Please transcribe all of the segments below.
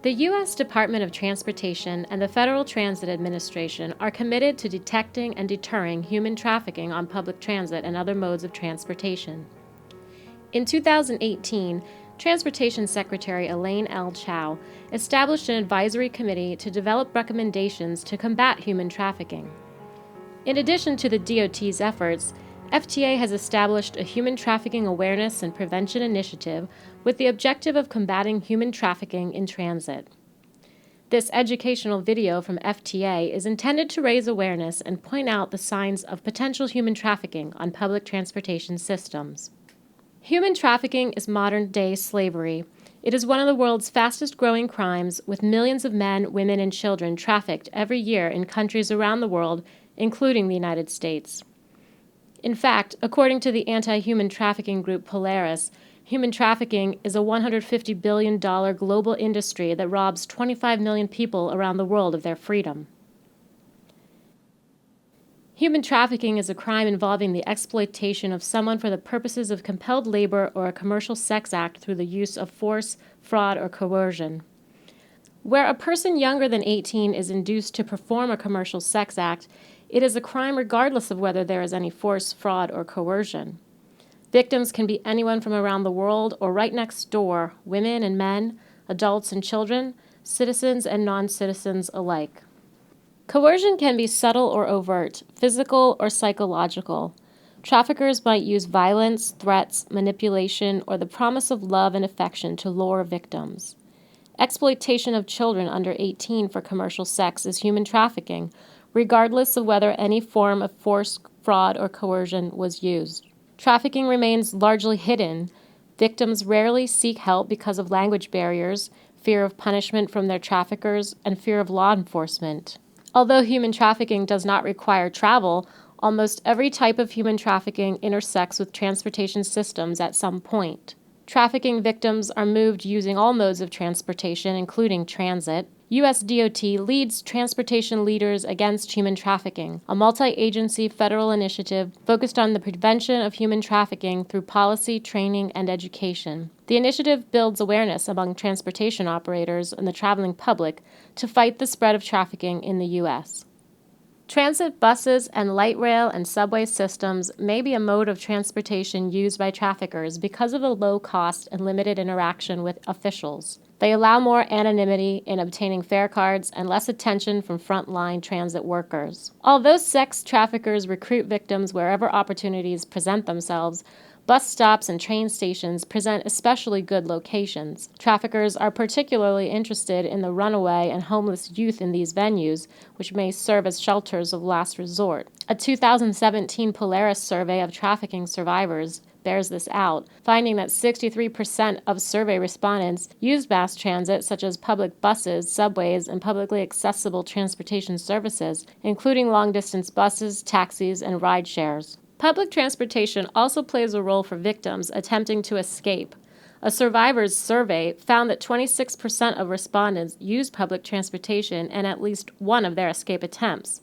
The U.S. Department of Transportation and the Federal Transit Administration are committed to detecting and deterring human trafficking on public transit and other modes of transportation. In 2018, Transportation Secretary Elaine L. Chao established an advisory committee to develop recommendations to combat human trafficking. In addition to the DOT's efforts, FTA has established a Human Trafficking Awareness and Prevention Initiative with the objective of combating human trafficking in transit. This educational video from FTA is intended to raise awareness and point out the signs of potential human trafficking on public transportation systems. Human trafficking is modern-day slavery. It is one of the world's fastest-growing crimes, with millions of men, women, and children trafficked every year in countries around the world, including the United States. In fact, according to the anti-human trafficking group Polaris, human trafficking is a $150 billion global industry that robs 25 million people around the world of their freedom. Human trafficking is a crime involving the exploitation of someone for the purposes of compelled labor or a commercial sex act through the use of force, fraud, or coercion. Where a person younger than 18 is induced to perform a commercial sex act, it is a crime regardless of whether there is any force, fraud, or coercion. Victims can be anyone from around the world or right next door, women and men, adults and children, citizens and non-citizens alike. Coercion can be subtle or overt, physical or psychological. Traffickers might use violence, threats, manipulation, or the promise of love and affection to lure victims. Exploitation of children under 18 for commercial sex is human trafficking, regardless of whether any form of force, fraud, or coercion was used. Trafficking remains largely hidden. Victims rarely seek help because of language barriers, fear of punishment from their traffickers, and fear of law enforcement. Although human trafficking does not require travel, almost every type of human trafficking intersects with transportation systems at some point. Trafficking victims are moved using all modes of transportation, including transit. U.S. DOT leads Transportation Leaders Against Human Trafficking, a multi-agency federal initiative focused on the prevention of human trafficking through policy, training, and education. The initiative builds awareness among transportation operators and the traveling public to fight the spread of trafficking in the U.S. Transit buses and light rail and subway systems may be a mode of transportation used by traffickers because of the low cost and limited interaction with officials. They allow more anonymity in obtaining fare cards and less attention from frontline transit workers. Although sex traffickers recruit victims wherever opportunities present themselves, bus stops and train stations present especially good locations. Traffickers are particularly interested in the runaway and homeless youth in these venues, which may serve as shelters of last resort. A 2017 Polaris survey of trafficking survivors bears this out, finding that 63% of survey respondents used mass transit such as public buses, subways, and publicly accessible transportation services, including long-distance buses, taxis, and ride shares. Public transportation also plays a role for victims attempting to escape. A survivors survey found that 26% of respondents used public transportation in at least one of their escape attempts.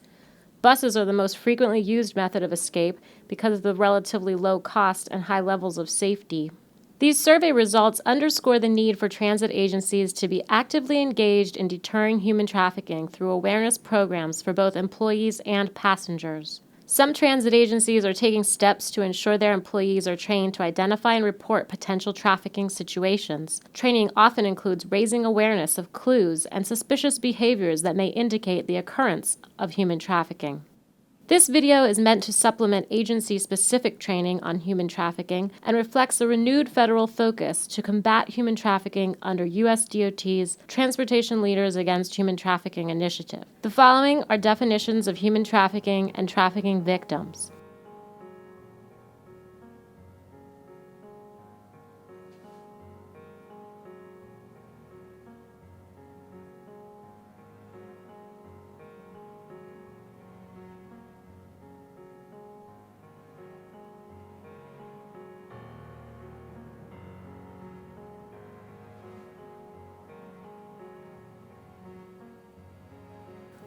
Buses are the most frequently used method of escape because of the relatively low cost and high levels of safety. These survey results underscore the need for transit agencies to be actively engaged in deterring human trafficking through awareness programs for both employees and passengers. Some transit agencies are taking steps to ensure their employees are trained to identify and report potential trafficking situations. Training often includes raising awareness of clues and suspicious behaviors that may indicate the occurrence of human trafficking. This video is meant to supplement agency-specific training on human trafficking and reflects a renewed federal focus to combat human trafficking under U.S. DOT's Transportation Leaders Against Human Trafficking initiative. The following are definitions of human trafficking and trafficking victims.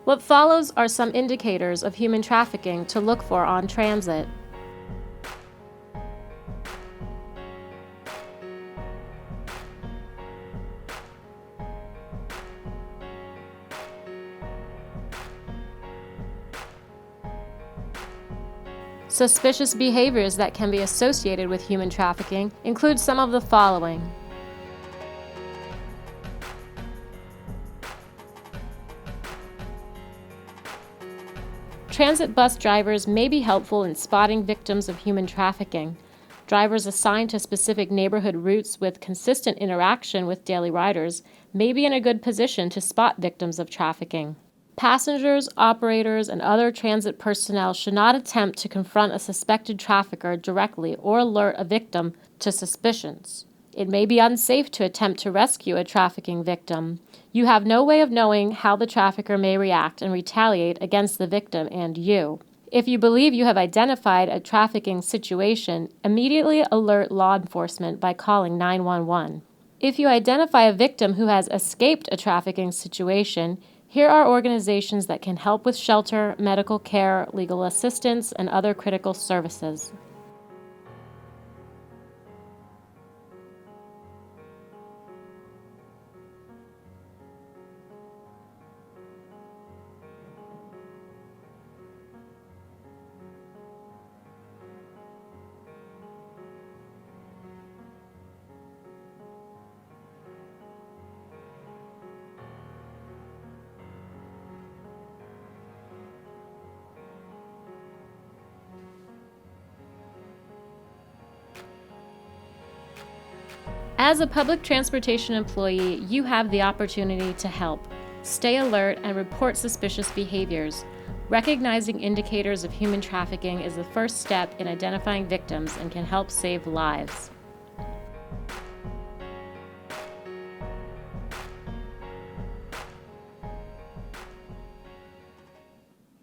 What follows are some indicators of human trafficking to look for on transit. Suspicious behaviors that can be associated with human trafficking include some of the following. Transit bus drivers may be helpful in spotting victims of human trafficking. Drivers assigned to specific neighborhood routes with consistent interaction with daily riders may be in a good position to spot victims of trafficking. Passengers, operators, and other transit personnel should not attempt to confront a suspected trafficker directly or alert a victim to suspicions. It may be unsafe to attempt to rescue a trafficking victim. You have no way of knowing how the trafficker may react and retaliate against the victim and you. If you believe you have identified a trafficking situation, immediately alert law enforcement by calling 911. If you identify a victim who has escaped a trafficking situation, here are organizations that can help with shelter, medical care, legal assistance, and other critical services. As a public transportation employee, you have the opportunity to help. Stay alert and report suspicious behaviors. Recognizing indicators of human trafficking is the first step in identifying victims and can help save lives.